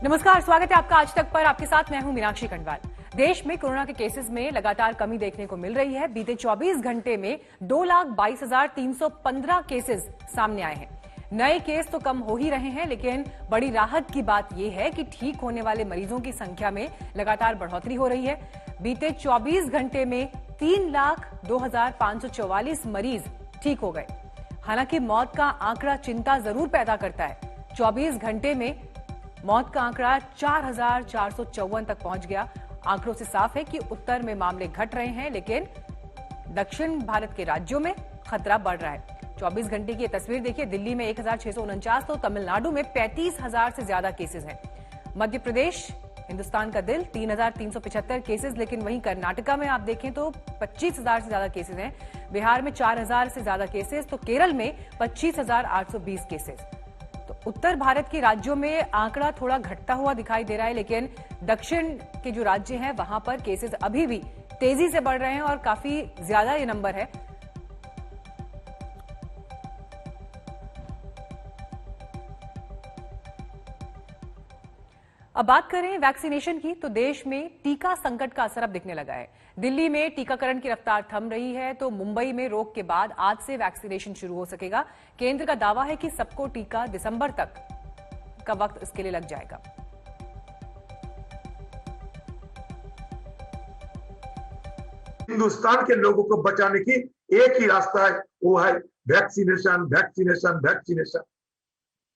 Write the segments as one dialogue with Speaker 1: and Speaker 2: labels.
Speaker 1: नमस्कार, स्वागत है आपका आज तक पर। आपके साथ मैं हूं मीनाक्षी खंडवाल। देश में कोरोना के केसेस में लगातार कमी देखने को मिल रही है। बीते 24 घंटे में 2,22,315 केसेस सामने आए हैं। नए केस तो कम हो ही रहे हैं, लेकिन बड़ी राहत की बात यह है कि ठीक होने वाले मरीजों की संख्या में लगातार बढ़ोतरी हो रही है। बीते 24 घंटे में 3,02,544 मरीज ठीक हो गए। हालांकि मौत का आंकड़ा चिंता जरूर पैदा करता है। 24 घंटे में मौत का आंकड़ा 4,454 तक पहुंच गया। आंकड़ों से साफ है कि उत्तर में मामले घट रहे हैं, लेकिन दक्षिण भारत के राज्यों में खतरा बढ़ रहा है। 24 घंटे की यह तस्वीर देखिए। दिल्ली में 1,649 तो तमिलनाडु में 35,000 से ज्यादा केसेस हैं। मध्य प्रदेश, हिंदुस्तान का दिल, 3,375 केसेस, लेकिन वहीं कर्नाटका में आप देखें तो 25,000 से ज्यादा केसेस हैं। बिहार में 4,000 से ज्यादा केसेस, तो केरल में 25,820 केसेस। तो उत्तर भारत के राज्यों में आंकड़ा थोड़ा घटता हुआ दिखाई दे रहा है, लेकिन दक्षिण के जो राज्य हैं वहां पर केसेस अभी भी तेजी से बढ़ रहे हैं और काफी ज्यादा ये नंबर है। अब बात करें वैक्सीनेशन की, तो देश में टीका संकट का असर अब दिखने लगा है। दिल्ली में टीकाकरण की रफ्तार थम रही है, तो मुंबई में रोक के बाद आज से वैक्सीनेशन शुरू हो सकेगा। केंद्र का दावा है कि सबको टीका दिसंबर तक का वक्त इसके लिए लग जाएगा।
Speaker 2: हिंदुस्तान के लोगों को बचाने की एक ही रास्ता है, वो है वैक्सीनेशन, वैक्सीनेशन, वैक्सीनेशन।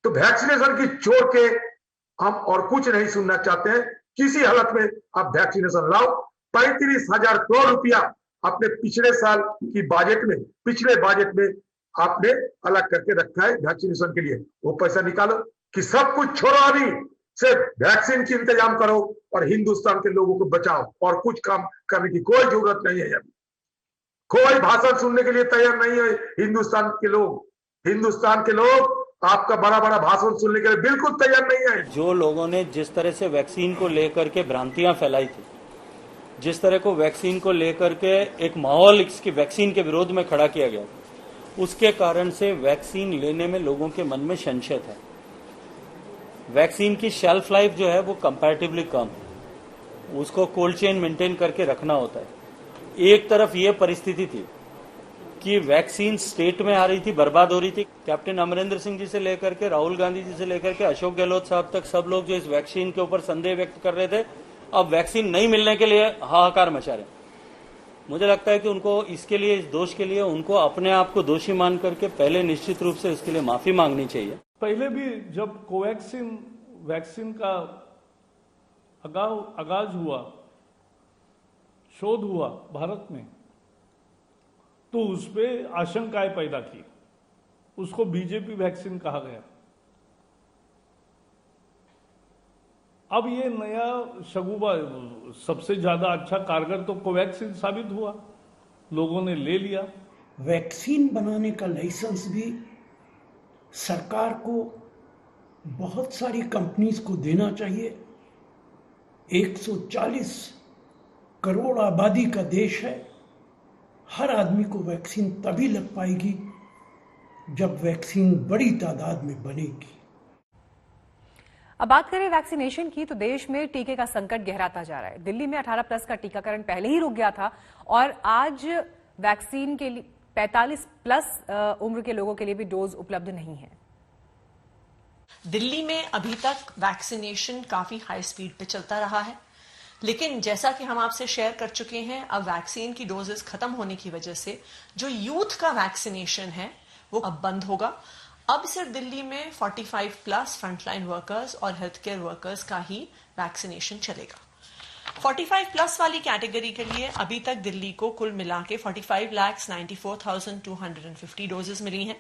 Speaker 2: तो वैक्सीनेशन की छोड़ के हम और कुछ नहीं सुनना चाहते हैं। किसी हालत में आप वैक्सीनेशन लाओ। 35,000 करोड़ रुपया अपने पिछले साल की पिछले बजट में आपने अलग करके रखा है वैक्सीनेशन के लिए। वो पैसा निकालो कि सब कुछ छोड़ो, अभी सिर्फ वैक्सीन की इंतजाम करो और हिंदुस्तान के लोगों को बचाओ। और कुछ काम करने की कोई जरूरत नहीं है। अभी कोई भाषण सुनने के लिए तैयार नहीं है हिंदुस्तान के लोग आपका बड़ा बड़ा भाषण सुनने के लिए बिल्कुल तैयार नहीं है।
Speaker 3: जो लोगों ने जिस तरह से वैक्सीन को लेकर के भ्रांतियां फैलाई थी, जिस तरह को वैक्सीन को लेकर के एक माहौल इसकी वैक्सीन के विरोध में खड़ा किया गया, उसके कारण से वैक्सीन लेने में लोगों के मन में संशय है। वैक्सीन की शेल्फ लाइफ जो है वो कंपैरेटिवली कम है, उसको कोल्ड चेन मेंटेन करके रखना होता है। एक तरफ ये परिस्थिति थी कि वैक्सीन स्टेट में आ रही थी, बर्बाद हो रही थी। कैप्टन अमरिंदर सिंह जी से लेकर के राहुल गांधी जी से लेकर के अशोक गहलोत साहब तक सब लोग जो इस वैक्सीन के ऊपर संदेह व्यक्त कर रहे थे, अब वैक्सीन नहीं मिलने के लिए हाहाकार मचा रहे। मुझे लगता है कि उनको इसके लिए, इस दोष के लिए उनको अपने आप को दोषी मान करके पहले निश्चित रूप से इसके लिए माफी मांगनी चाहिए।
Speaker 4: पहले भी जब कोवैक्सीन वैक्सीन का आगाज हुआ, शोध हुआ भारत में, तो उस पर आशंकाएं पैदा की। उसको बीजेपी वैक्सीन कहा गया। अब ये नया शगुफा, सबसे ज्यादा अच्छा कारगर तो कोवैक्सीन साबित हुआ, लोगों ने ले लिया।
Speaker 5: वैक्सीन बनाने का लाइसेंस भी सरकार को बहुत सारी कंपनीज को देना चाहिए। 140 करोड़ आबादी का देश है। हर आदमी को वैक्सीन तभी लग पाएगी जब वैक्सीन बड़ी तादाद में बनेगी।
Speaker 1: अब बात करें वैक्सीनेशन की, तो देश में टीके का संकट गहराता जा रहा है। दिल्ली में 18+ का टीकाकरण पहले ही रुक गया था और आज वैक्सीन के लिए 45+ उम्र के लोगों के लिए भी डोज उपलब्ध नहीं है।
Speaker 6: दिल्ली में अभी तक वैक्सीनेशन काफी हाई स्पीड पे चलता रहा है, लेकिन जैसा कि हम आपसे शेयर कर चुके हैं, अब वैक्सीन की डोजेस खत्म होने की वजह से जो यूथ का वैक्सीनेशन है वो अब बंद होगा। अब सिर्फ दिल्ली में 45+ फ्रंटलाइन वर्कर्स और हेल्थ केयर वर्कर्स का ही वैक्सीनेशन चलेगा। 45+ वाली कैटेगरी के लिए अभी तक दिल्ली को कुल मिला के 45,94,250 डोजेस मिली हैं,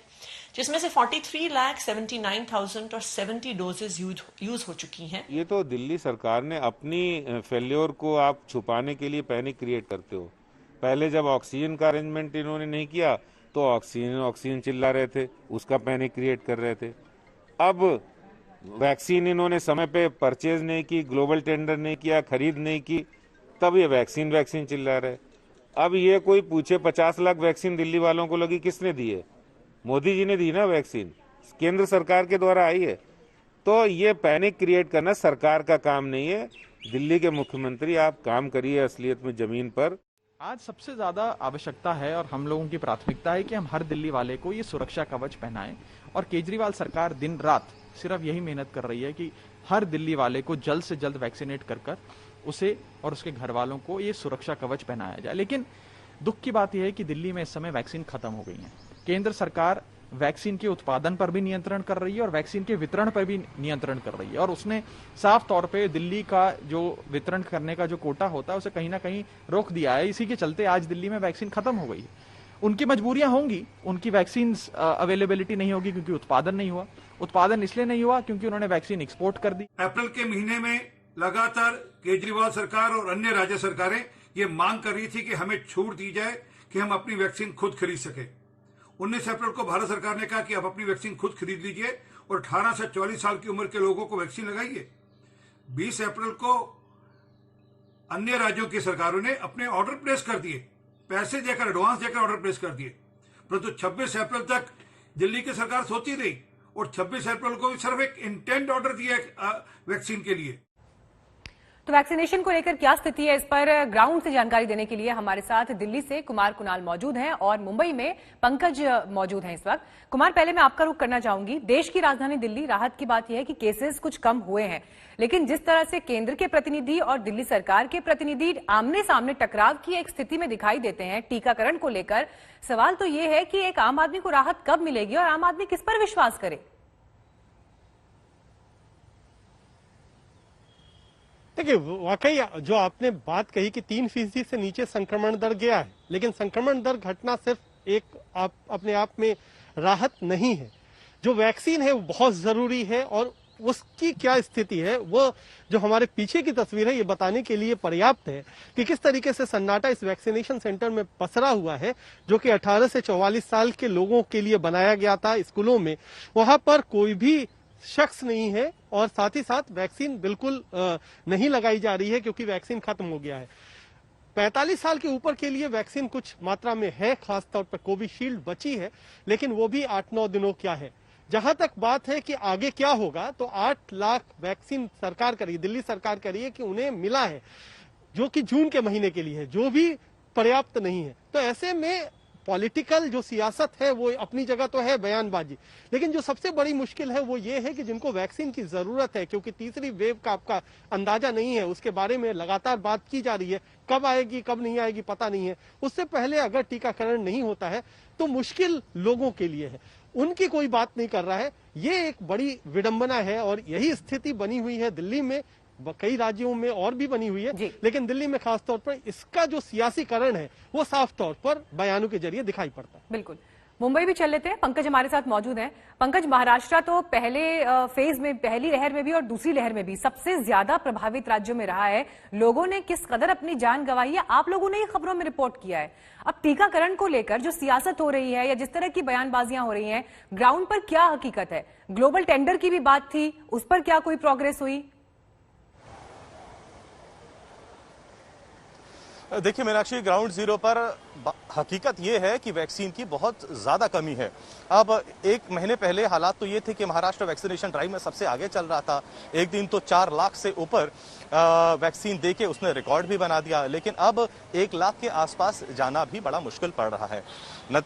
Speaker 6: जिसमें से 43,79,000 और 70 डोजेस यूज हो चुकी हैं।
Speaker 7: ये तो दिल्ली सरकार ने अपनी फेल्योर को आप छुपाने के लिए पैनिक क्रिएट करते हो। पहले जब ऑक्सीजन का अरेंजमेंट इन्होंने नहीं किया तो ऑक्सीजन चिल्ला रहे थे, उसका पैनिक क्रिएट कर रहे थे। अब वैक्सीन इन्होंने समय पे परचेज नहीं की, ग्लोबल टेंडर नहीं किया, खरीद नहीं की, तब ये वैक्सीन चिल्ला रहे। अब ये कोई पूछे 50 लाख वैक्सीन दिल्ली वालों को लगी, किसने दी है? मोदी जी ने दी ना वैक्सीन, केंद्र सरकार के द्वारा आई है। तो ये पैनिक क्रिएट करना सरकार का काम नहीं है। दिल्ली के मुख्यमंत्री, आप काम करिए असलियत में जमीन पर।
Speaker 8: आज सबसे ज्यादा आवश्यकता है और हम लोगों की प्राथमिकता है कि हम हर दिल्ली वाले को ये सुरक्षा कवच पहनाएं, और केजरीवाल सरकार दिन रात सिर्फ यही मेहनत कर रही है कि हर दिल्ली वाले को जल्द से जल्द वैक्सीनेट कर उसे और उसके घर वालों को ये सुरक्षा कवच पहनाया जाए। लेकिन दुख की बात यह है कि दिल्ली में इस समय वैक्सीन खत्म हो गई है। केंद्र सरकार वैक्सीन के उत्पादन पर भी नियंत्रण कर रही है और वैक्सीन के वितरण पर भी नियंत्रण कर रही है, और उसने साफ तौर पे दिल्ली का जो वितरण करने का जो कोटा होता है उसे कहीं ना कहीं रोक दिया है। इसी के चलते आज दिल्ली में वैक्सीन खत्म हो गई है। उनकी मजबूरियां होंगी, उनकी वैक्सीन अवेलेबिलिटी नहीं होगी क्योंकि उत्पादन नहीं हुआ। उत्पादन इसलिए नहीं हुआ क्योंकि उन्होंने वैक्सीन एक्सपोर्ट कर दी।
Speaker 9: अप्रैल के महीने में लगातार केजरीवाल सरकार और अन्य राज्य सरकारें ये मांग कर रही थी कि हमें छूट दी जाए कि हम अपनी वैक्सीन खुद खरीद सके। 19 अप्रैल को भारत सरकार ने कहा कि आप अपनी वैक्सीन खुद खरीद लीजिए और 18 से 44 साल की उम्र के लोगों को वैक्सीन लगाइए। 20 अप्रैल को अन्य राज्यों की सरकारों ने अपने ऑर्डर प्लेस कर दिए, पैसे देकर, एडवांस देकर ऑर्डर प्लेस कर दिए, परंतु 26 अप्रैल तक दिल्ली की सरकार सोती रही और 26 अप्रैल को सिर्फ एक इंटेंट ऑर्डर दिया वैक्सीन के लिए।
Speaker 1: तो वैक्सीनेशन को लेकर क्या स्थिति है, इस पर ग्राउंड से जानकारी देने के लिए हमारे साथ दिल्ली से कुमार कुणाल मौजूद हैं और मुंबई में पंकज मौजूद हैं इस वक्त। कुमार, पहले मैं आपका रुख करना चाहूंगी। देश की राजधानी दिल्ली, राहत की बात यह है कि केसेस कुछ कम हुए हैं, लेकिन जिस तरह से केंद्र के प्रतिनिधि और दिल्ली सरकार के प्रतिनिधि आमने सामने टकराव की एक स्थिति में दिखाई देते हैं टीकाकरण को लेकर, सवाल तो यह है कि एक आम आदमी को राहत कब मिलेगी और आम आदमी किस पर विश्वास करे?
Speaker 10: देखिए, वाकई जो आपने बात कही कि 3% से नीचे संक्रमण दर गया है, लेकिन संक्रमण दर घटना सिर्फ एक अपने आप में राहत नहीं है। जो वैक्सीन है वो बहुत जरूरी है और उसकी क्या स्थिति है वो जो हमारे पीछे की तस्वीर है ये बताने के लिए पर्याप्त है कि किस तरीके से सन्नाटा इस वैक्सीनेशन सेंटर में पसरा हुआ है, जो कि 18 से 44 साल के लोगों के लिए बनाया गया था स्कूलों में। वहां पर कोई भी शख्स नहीं है और साथ ही साथ वैक्सीन बिल्कुल नहीं लगाई जा रही है क्योंकि वैक्सीन खत्म हो गया है। 45 साल के ऊपर के लिए वैक्सीन कुछ मात्रा में है, खासतौर पर कोविशील्ड बची है, लेकिन वो भी 8-9 दिनों क्या है। जहां तक बात है कि आगे क्या होगा, तो 8 लाख वैक्सीन सरकार करी, दिल्ली सरकार करी है कि उन्हें मिला है, जो कि जून के महीने के लिए है, जो भी पर्याप्त नहीं है। तो ऐसे में पॉलिटिकल जो सियासत है वो अपनी जगह तो है, बयानबाजी, लेकिन जो सबसे बड़ी मुश्किल है वो ये है कि जिनको वैक्सीन की जरूरत है, क्योंकि तीसरी वेव का आपका अंदाजा नहीं है, उसके बारे में लगातार बात की जा रही है, कब आएगी कब नहीं आएगी पता नहीं है। उससे पहले अगर टीकाकरण नहीं होता है तो मुश्किल लोगों के लिए है, उनकी कोई बात नहीं कर रहा है। ये एक बड़ी विडंबना है और यही स्थिति बनी हुई है दिल्ली में, कई राज्यों में और भी बनी हुई है, लेकिन दिल्ली में खासतौर पर इसका जो सियासीकरण है वो साफ तौर पर बयानों के जरिए दिखाई पड़ता है।
Speaker 1: बिल्कुल, मुंबई भी चल लेते हैं, पंकज हमारे साथ मौजूद हैं। पंकज, महाराष्ट्र तो पहले फेज में, पहली लहर में भी और दूसरी लहर में भी सबसे ज्यादा प्रभावित राज्यों में रहा है। लोगों ने किस कदर अपनी जान गंवाई है, आप लोगों ने ये खबरों में रिपोर्ट किया है। अब टीकाकरण को लेकर जो सियासत हो रही है या जिस तरह की बयानबाजियां हो रही हैं, ग्राउंड पर क्या हकीकत है? ग्लोबल टेंडर की भी बात थी, उस पर क्या कोई प्रोग्रेस हुई?
Speaker 11: देखिए मीनाक्षी, ग्राउंड जीरो पर हकीकत ये है कि वैक्सीन की बहुत ज्यादा कमी है। अब एक महीने पहले हालात तो ये थे कि महाराष्ट्र वैक्सीनेशन ड्राइव में सबसे आगे चल रहा था, एक दिन तो 4 लाख से ऊपर वैक्सीन देके उसने रिकॉर्ड भी बना दिया, लेकिन अब 1 लाख के आसपास जाना भी बड़ा मुश्किल पड़ रहा है।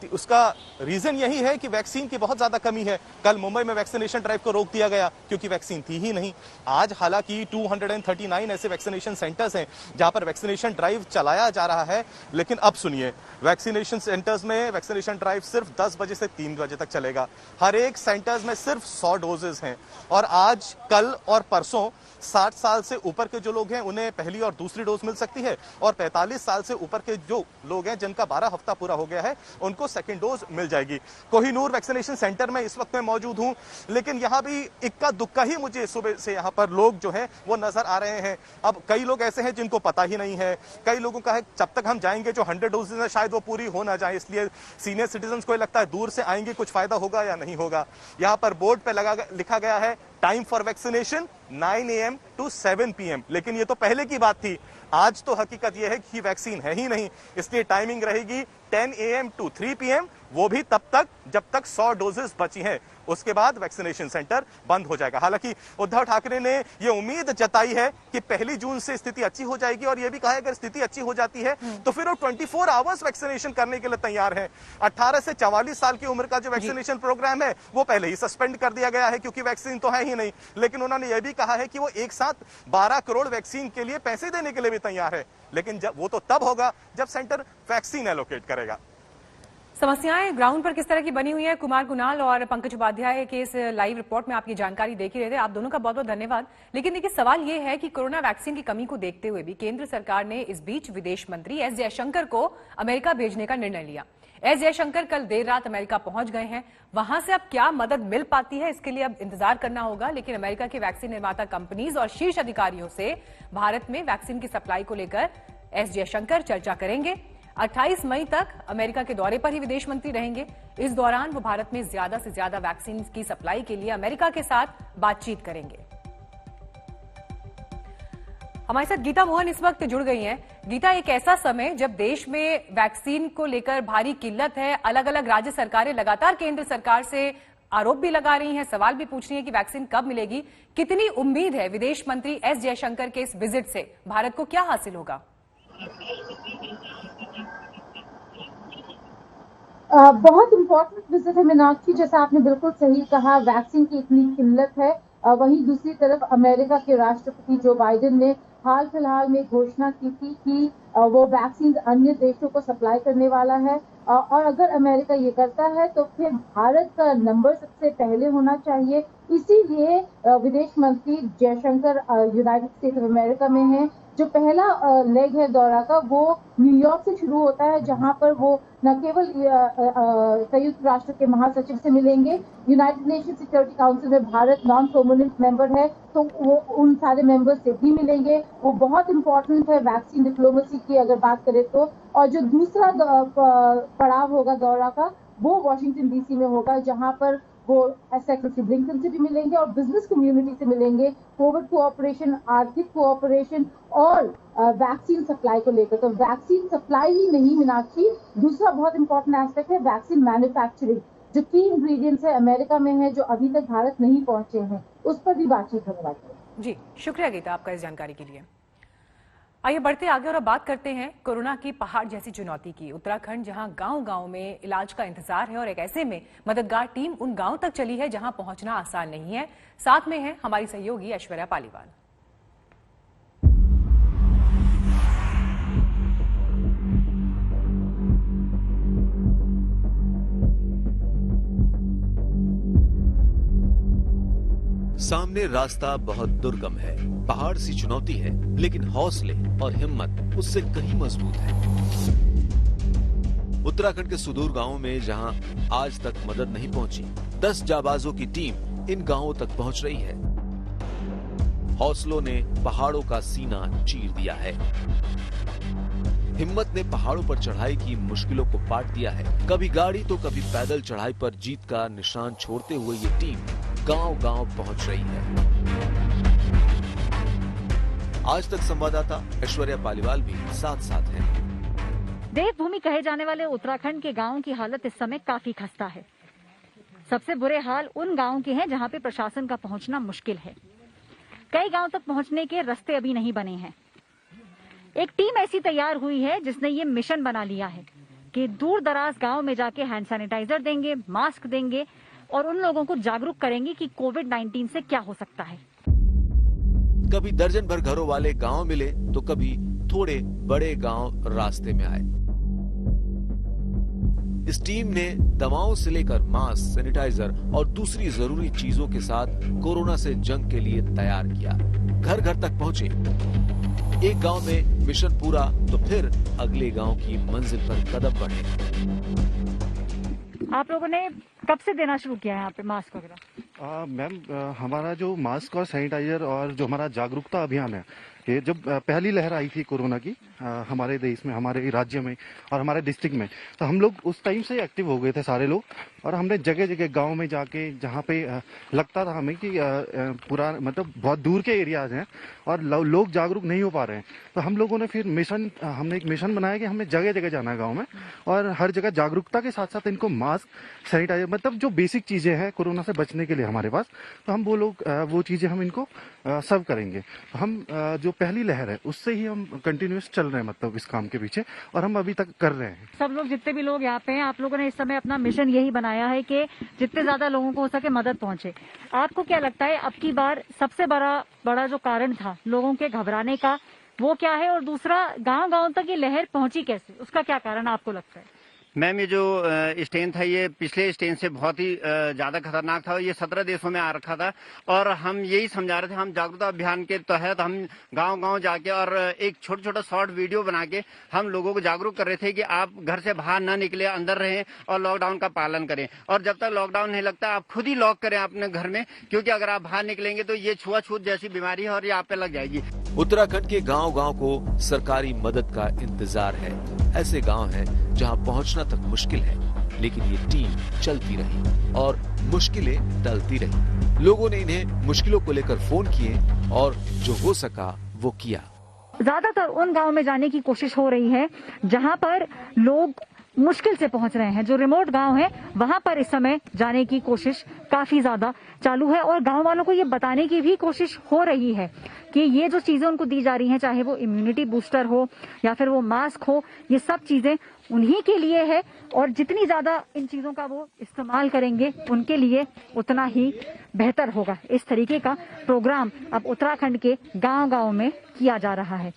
Speaker 11: उसका रीजन यही है कि वैक्सीन की बहुत ज्यादा कमी है। कल मुंबई में वैक्सीनेशन ड्राइव को रोक दिया गया क्योंकि वैक्सीन थी ही नहीं। आज हालांकि 239 ऐसे वैक्सीनेशन सेंटर्स हैं जहां पर वैक्सीनेशन ड्राइव चलाया जा रहा है, लेकिन अब सुनिए, वैक्सीनेशन सेंटर्स में वैक्सीनेशन ड्राइव सिर्फ 10 बजे से 3 बजे तक चलेगा। हर एक सेंटर्स में सिर्फ 100 डोजेस हैं और आज, कल और परसों 60 साल से ऊपर के जो लोग हैं उन्हें पहली और दूसरी डोज मिल सकती है और 45 साल से ऊपर के जो लोग हैं जिनका 12 हफ्ता पूरा हो गया है उनको सेकंड डोज मिल जाएगी। कोहिनूर वैक्सीनेशन सेंटर में इस वक्त मैं मौजूद हूं, लेकिन यहां भी इक्का दुक्का ही मुझे सुबह से यहां पर लोग जो हैं वो नजर आ रहे हैं। अब कई लोग ऐसे हैं जिनको पता ही नहीं है, कई लोगों का है जब तक हम जाएंगे जो 100 डोजेज है शायद वो पूरी हो ना जाए, इसलिए सीनियर सिटीजन को लगता है दूर से आएंगे कुछ फायदा होगा या नहीं होगा। यहां पर बोर्ड पे लिखा गया है time for vaccination 9 AM to 7 PM, लेकिन ये तो पहले की बात थी। आज तो हकीकत यह है कि वैक्सीन है ही नहीं, इसलिए टाइमिंग रहेगी 10 AM to 3 PM, वो भी तब तक जब तक 100 डोजेस बची हैं। उसके बाद वैक्सीनेशन सेंटर बंद हो जाएगा। हालांकि उद्धव ठाकरे ने यह उम्मीद जताई है कि 1 जून से स्थिति अच्छी हो जाएगी और यह भी कहा है अगर स्थिति अच्छी हो जाती है तो फिर वो 24 आवर्स वैक्सीनेशन करने के लिए तैयार है। 18 से 44 साल की उम्र का जो वैक्सीनेशन प्रोग्राम है वो पहले ही सस्पेंड कर दिया गया है क्योंकि वैक्सीन तो है ही नहीं। लेकिन उन्होंने यह भी कहा है कि वो एक साथ 12 करोड़ वैक्सीन के लिए पैसे देने के लिए भी तैयार है, लेकिन जब वो तो तब होगा जब सेंटर वैक्सीन एलोकेट करेगा।
Speaker 1: समस्याएं ग्राउंड पर किस तरह की बनी हुई है, कुमार कुणाल और पंकज उपाध्याय के इस लाइव रिपोर्ट में आपकी जानकारी देख ही रहे थे। आप दोनों का बहुत बहुत धन्यवाद। लेकिन देखिए सवाल ये है कि कोरोना वैक्सीन की कमी को देखते हुए भी केंद्र सरकार ने इस बीच विदेश मंत्री एस जयशंकर को अमेरिका भेजने का निर्णय लिया। एस जयशंकर कल देर रात अमेरिका पहुंच गए हैं। वहां से अब क्या मदद मिल पाती है इसके लिए अब इंतजार करना होगा। लेकिन अमेरिका की वैक्सीन निर्माता कंपनीज और शीर्ष अधिकारियों से भारत में वैक्सीन की सप्लाई को लेकर एस जयशंकर चर्चा करेंगे। 28 मई तक अमेरिका के दौरे पर ही विदेश मंत्री रहेंगे। इस दौरान वो भारत में ज्यादा से ज्यादा वैक्सीन की सप्लाई के लिए अमेरिका के साथ बातचीत करेंगे। हमारे साथ गीता मोहन इस वक्त जुड़ गई हैं। गीता, एक ऐसा समय जब देश में वैक्सीन को लेकर भारी किल्लत है, अलग अलग राज्य सरकारें लगातार केंद्र सरकार से आरोप भी लगा रही हैं, सवाल भी पूछ रही हैं कि वैक्सीन कब मिलेगी। कितनी उम्मीद है विदेश मंत्री एस जयशंकर के इस विजिट से भारत को क्या हासिल होगा?
Speaker 12: बहुत इंपॉर्टेंट विजिट है मीनाक्षी, जैसा आपने बिल्कुल सही कहा, वैक्सीन की इतनी किल्लत है। वहीं दूसरी तरफ अमेरिका के राष्ट्रपति जो बाइडेन ने हाल फिलहाल में घोषणा की थी कि वो वैक्सीन अन्य देशों को सप्लाई करने वाला है और अगर अमेरिका ये करता है तो फिर भारत का नंबर सबसे पहले होना चाहिए। इसीलिए विदेश मंत्री Jaishankar United states of America में हैं। जो पहला लेग है दौरा का वो न्यूयॉर्क से शुरू होता है, जहां पर वो न केवल संयुक्त राष्ट्र के महासचिव से मिलेंगे, यूनाइटेड नेशन सिक्योरिटी काउंसिल में भारत नॉन परमानेंट मेंबर है तो वो उन सारे मेंबर्स से भी मिलेंगे। वो बहुत इंपॉर्टेंट है वैक्सीन डिप्लोमेसी की अगर बात करें तो। और जो दूसरा पड़ाव होगा दौरा का वो वॉशिंगटन डीसी में होगा, जहां पर वो सेक्रेटरी ब्लिंकन से भी मिलेंगे और बिजनेस कम्युनिटी से मिलेंगे, कोविड कोऑपरेशन, आर्थिक कोऑपरेशन और वैक्सीन सप्लाई को लेकर। तो वैक्सीन सप्लाई ही नहीं मीनाक्षी, दूसरा बहुत इंपॉर्टेंट एस्पेक्ट है वैक्सीन मैन्युफैक्चरिंग। जो की इंग्रेडिएंट्स है अमेरिका में है जो अभी तक भारत नहीं पहुंचे हैं, उस पर भी बातचीत होने वाली है।
Speaker 1: जी शुक्रिया गीता आपका इस जानकारी के लिए। आइए बढ़ते आगे और अब बात करते हैं कोरोना की पहाड़ जैसी चुनौती की। उत्तराखंड जहां गांव-गांव में इलाज का इंतजार है और एक ऐसे में मददगार टीम उन गांव तक चली है जहां पहुंचना आसान नहीं है। साथ में है हमारी सहयोगी ऐश्वर्या पालीवाल।
Speaker 13: सामने रास्ता बहुत दुर्गम है, पहाड़ सी चुनौती है, लेकिन हौसले और हिम्मत उससे कहीं मजबूत है। उत्तराखंड के सुदूर गांवों में जहां आज तक मदद नहीं पहुंची, 10 जाबाजों की टीम इन गांवों तक पहुंच रही है। हौसलों ने पहाड़ों का सीना चीर दिया है, हिम्मत ने पहाड़ों पर चढ़ाई की मुश्किलों को पाट दिया है। कभी गाड़ी तो कभी पैदल चढ़ाई पर जीत का निशान छोड़ते हुए ये टीम गांव-गांव पहुंच रही है। आज तक संवाददाता ऐश्वर्या पालीवाल भी साथ-साथ हैं।
Speaker 14: देवभूमि कहे जाने वाले उत्तराखंड के गांवों की हालत इस समय काफी खस्ता है। सबसे बुरे हाल उन गांवों के हैं जहां पे प्रशासन का पहुंचना मुश्किल है। कई गांव तक पहुंचने के रास्ते अभी नहीं बने हैं। एक टीम ऐसी तैयार हुई है जिसने ये मिशन बना लिया है कि दूर दराज गांव में जाके हैंड सैनिटाइजर देंगे, मास्क देंगे और उन लोगों को जागरूक करेंगे कि कोविड-19 से क्या हो सकता है।
Speaker 13: कभी दर्जन भर घरों वाले गांव मिले तो कभी थोड़े बड़े गांव रास्ते में आए। इस टीम ने दवाओं से लेकर मास्क, सैनिटाइजर और दूसरी जरूरी चीजों के साथ कोरोना से जंग के लिए तैयार किया। घर घर तक पहुंचे। एक गांव में मिशन पूरा तो फिर अगले गांव की मंजिल पर कदम बढ़े।
Speaker 14: आप लोगों ने कब से देना शुरू किया है यहाँ पे मास्क वगैरह?
Speaker 15: मैम, हमारा जो मास्क और सैनिटाइजर और जो हमारा जागरूकता अभियान है के जब पहली लहर आई थी कोरोना की हमारे देश में, हमारे राज्य में और हमारे डिस्ट्रिक्ट में, तो हम लोग उस टाइम से एक्टिव हो गए थे सारे लोग। और हमने जगह जगह गांव में जाके जहाँ पे लगता था हमें कि पूरा मतलब बहुत दूर के एरियाज हैं और लोग जागरूक नहीं हो पा रहे हैं, तो हम लोगों ने फिर हमने एक मिशन बनाया कि हमें जगह जगह जाना है गाँव में और हर जगह जागरूकता के साथ साथ इनको मास्क, सैनिटाइजर, मतलब जो बेसिक चीजें हैं कोरोना से बचने के लिए हमारे पास, तो हम वो चीजें हम इनको सर्व करेंगे। हम जो पहली लहर है उससे ही हम कंटिन्यूस चल रहे हैं, मतलब इस काम के पीछे, और हम अभी तक कर रहे हैं।
Speaker 14: सब लोग जितने भी लोग यहाँ पे हैं, आप लोगों ने इस समय अपना मिशन यही बनाया है कि जितने ज्यादा लोगों को हो सके मदद पहुंचे। आपको क्या लगता है अब की बार सबसे बड़ा जो कारण था लोगों के घबराने का वो क्या है, और दूसरा गांव-गांव तक ये लहर पहुंची कैसे, उसका क्या कारण आपको लगता है?
Speaker 16: मैम, ये जो स्ट्रेन था ये पिछले स्ट्रेन से बहुत ही ज्यादा खतरनाक था। ये 17 देशों में आ रखा था और हम यही समझा रहे थे। हम जागरूकता अभियान के तहत हम गांव-गांव जाके और एक छोटा शॉर्ट वीडियो बना के हम लोगों को जागरूक कर रहे थे कि आप घर से बाहर न निकले, अंदर रहें और लॉकडाउन का पालन करें। और जब तक लॉकडाउन नहीं लगता आप खुद ही लॉक करें अपने घर में, क्योंकि अगर आप बाहर निकलेंगे तो ये छुआछूत जैसी बीमारी है और ये आप पे लग जाएगी।
Speaker 13: उत्तराखंड के गांव-गांव को सरकारी मदद का इंतजार है। ऐसे गांव हैं जहां पहुंचना तक मुश्किल है, लेकिन ये टीम चलती रही और मुश्किलें टलती रही। लोगों ने इन्हें मुश्किलों को लेकर फोन किए और जो हो सका वो किया।
Speaker 14: ज्यादातर उन गांव में जाने की कोशिश हो रही है जहां पर लोग मुश्किल से पहुंच रहे हैं। जो रिमोट गांव है वहां पर इस समय जाने की कोशिश काफी ज्यादा चालू है और गांव वालों को ये बताने की भी कोशिश हो रही है कि ये जो चीजें उनको दी जा रही हैं, चाहे वो इम्यूनिटी बूस्टर हो या फिर वो मास्क हो, ये सब चीजें उन्हीं के लिए है और जितनी ज्यादा इन चीजों का वो इस्तेमाल करेंगे उनके लिए उतना ही बेहतर होगा। इस तरीके का प्रोग्राम अब उत्तराखंड के गांव-गांव में किया जा रहा है।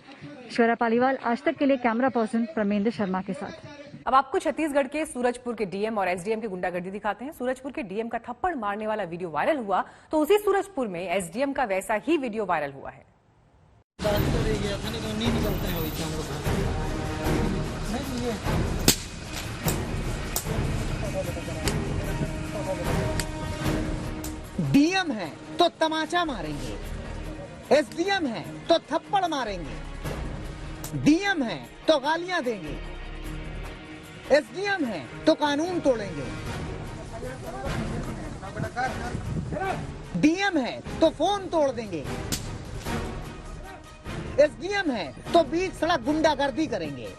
Speaker 14: श्वेता पालीवाल, आज तक के लिए कैमरा पर्सन प्रमेंद्र शर्मा के साथ।
Speaker 1: अब आपको छत्तीसगढ़ के सूरजपुर के डीएम और एसडीएम की गुंडागर्दी दिखाते हैं। सूरजपुर के डीएम का थप्पड़ मारने वाला वीडियो वायरल हुआ तो उसी सूरजपुर में एसडीएम का वैसा ही वीडियो वायरल हुआ है।
Speaker 17: डीएम है तो तमाचा मारेंगे, एसडीएम है तो थप्पड़ मारेंगे, डीएम है तो गालियां देंगे, एसडीएम है तो कानून तोड़ेंगे, डीएम है तो फोन तोड़ देंगे, एसडीएम है तो बीच सड़क गुंडागर्दी करेंगे।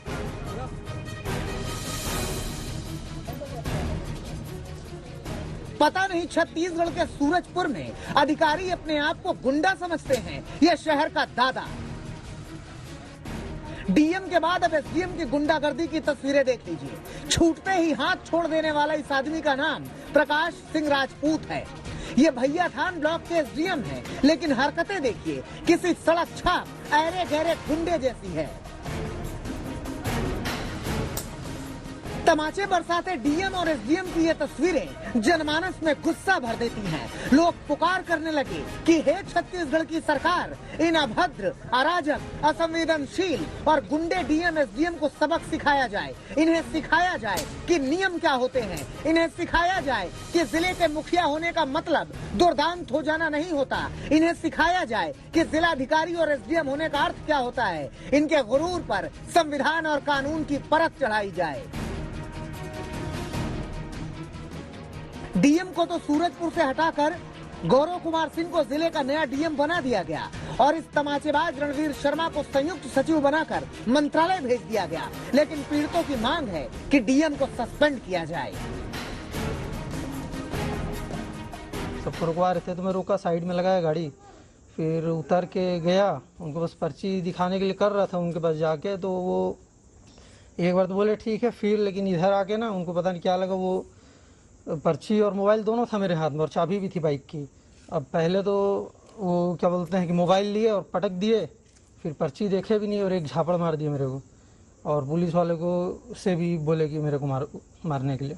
Speaker 17: पता नहीं छत्तीसगढ़ के सूरजपुर में अधिकारी अपने आप को गुंडा समझते हैं या शहर का दादा। डीएम के बाद अब एसडीएम की गुंडागर्दी की तस्वीरें देख लीजिए। छूटते ही हाथ छोड़ देने वाला इस आदमी का नाम प्रकाश सिंह राजपूत है। ये भैया थान ब्लॉक के एसडीएम है, लेकिन हरकतें देखिए किसी सड़क छाप ऐरे गहरे गुंडे जैसी है। तमाचे बरसाते डीएम और एसडीएम की ये तस्वीरें जनमानस में गुस्सा भर देती हैं। लोग पुकार करने लगे कि हे छत्तीसगढ़ की सरकार, इन अभद्र, अराजक, असंवेदनशील और गुंडे डीएम एसडीएम को सबक सिखाया जाए। इन्हें सिखाया जाए कि नियम क्या होते हैं। इन्हें सिखाया जाए कि जिले के मुखिया होने का मतलब दुर्दांत हो जाना नहीं होता। इन्हें सिखाया जाए कि जिलाधिकारी और एसडीएम होने का अर्थ क्या होता है। इनके गुरूर पर संविधान और कानून की परत चढ़ाई जाए। डीएम को तो सूरजपुर से हटाकर गौरव कुमार सिंह को जिले का नया डीएम बना दिया गया और इस तमाचेबाज रणवीर शर्मा को संयुक्त सचिव बनाकर मंत्रालय भेज दिया गया। लेकिन पीड़ितों की मांग है कि डीएम को सस्पेंड किया जाए।
Speaker 18: सबको रुकवा रहे थे तो मैं रोका, साइड में लगाया गाड़ी, फिर उतर के गया। उनको बस पर्ची दिखाने के लिए कर रहा था उनके पास जाके, तो वो एक बार तो बोले ठीक है, फिर लेकिन इधर आके ना उनको पता नहीं क्या लगा, वो पर्ची और मोबाइल दोनों था मेरे हाथ में और चाबी भी थी बाइक की। अब पहले तो वो क्या बोलते हैं कि मोबाइल लिए और पटक दिए, फिर पर्ची देखे भी नहीं और एक झापड़ मार दिया मेरे को। और पुलिस वाले को से भी बोले कि मेरे को मारने के लिए,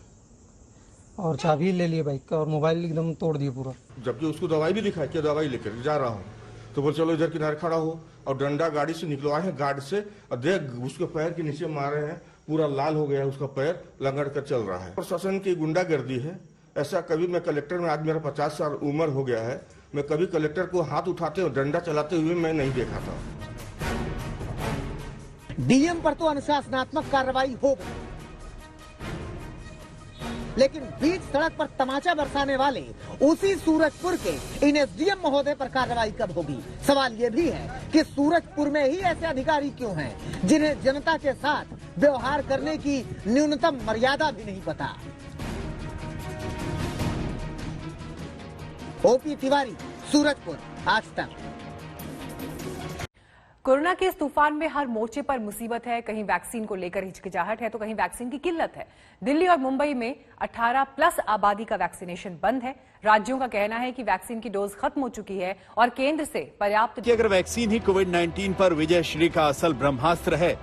Speaker 18: और चाबी ले लिए बाइक का और मोबाइल एकदम तोड़ दिए पूरा।
Speaker 19: जबकि उसको दवाई भी दिखाई कि दवाई लेकर जा रहा हूँ, तो बोले चलो इधर किनारे खड़ा हो, और डंडा गाड़ी से निकलवाए हैं गार्ड से, और देख उसके पैर के नीचे मारे हैं, पूरा लाल हो गया है उसका पैर, लंगड़ कर चल रहा है। प्रशासन की गुंडागर्दी है। ऐसा कभी मैं कलेक्टर में, आज मेरा 50 साल उम्र हो गया है, मैं कभी कलेक्टर को हाथ उठाते और डंडा चलाते हुए मैं नहीं देखा था।
Speaker 17: डीएम पर तो अनुशासनात्मक कार्रवाई हो गई, लेकिन बीच सड़क पर तमाचा बरसाने वाले उसी सूरजपुर के इन एसडीएम महोदय पर कार्रवाई कब होगी? सवाल ये भी है कि सूरजपुर में ही ऐसे अधिकारी क्यों हैं जिन्हें जनता के साथ व्यवहार करने की न्यूनतम मर्यादा भी नहीं पता। ओपी तिवारी, सूरजपुर, आज तक।
Speaker 1: कोरोना के इस तूफान में हर मोर्चे पर मुसीबत है। कहीं वैक्सीन को लेकर हिचकिचाहट है तो कहीं वैक्सीन की किल्लत है। दिल्ली और मुंबई में 18+ आबादी का वैक्सीनेशन बंद है। राज्यों का कहना है कि वैक्सीन की डोज खत्म हो चुकी है और केंद्र से पर्याप्त
Speaker 20: कि अगर वैक्सीन ही कोविड-19 पर विजयश्री का असल ब्रह्मास्त्र है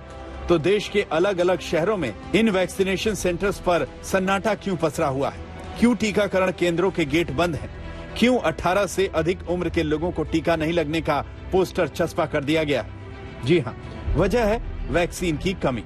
Speaker 20: तो देश के अलग अलग शहरों में इन वैक्सीनेशन सेंटर्स पर सन्नाटा क्यों पसरा हुआ है? क्यों टीकाकरण केंद्रों के गेट बंद हैं? क्यों 18 से अधिक उम्र के लोगों को टीका नहीं लगने का पोस्टर चस्पा कर दिया गया? जी हां, वजह है वैक्सीन की कमी।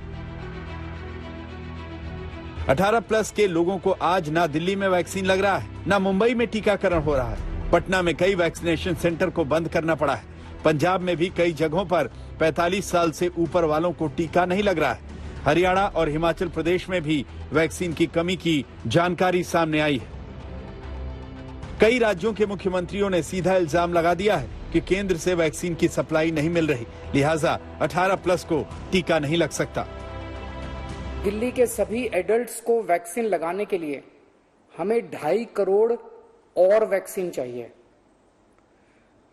Speaker 20: 18+ के लोगों को आज ना दिल्ली में वैक्सीन लग रहा है, ना मुंबई में टीकाकरण हो रहा है। पटना में कई वैक्सीनेशन सेंटर को बंद करना पड़ा है। पंजाब में भी कई जगहों पर 45 साल से ऊपर वालों को टीका नहीं लग रहा है। हरियाणा और हिमाचल प्रदेश में भी वैक्सीन की कमी की जानकारी सामने आई है। कई राज्यों के मुख्यमंत्रियों ने सीधा इल्जाम लगा दिया है कि केंद्र से वैक्सीन की सप्लाई नहीं मिल रही, लिहाजा 18+ को टीका नहीं लग सकता।
Speaker 21: दिल्ली के सभी एडल्ट्स को वैक्सीन लगाने के लिए हमें 2.5 करोड़ और वैक्सीन चाहिए।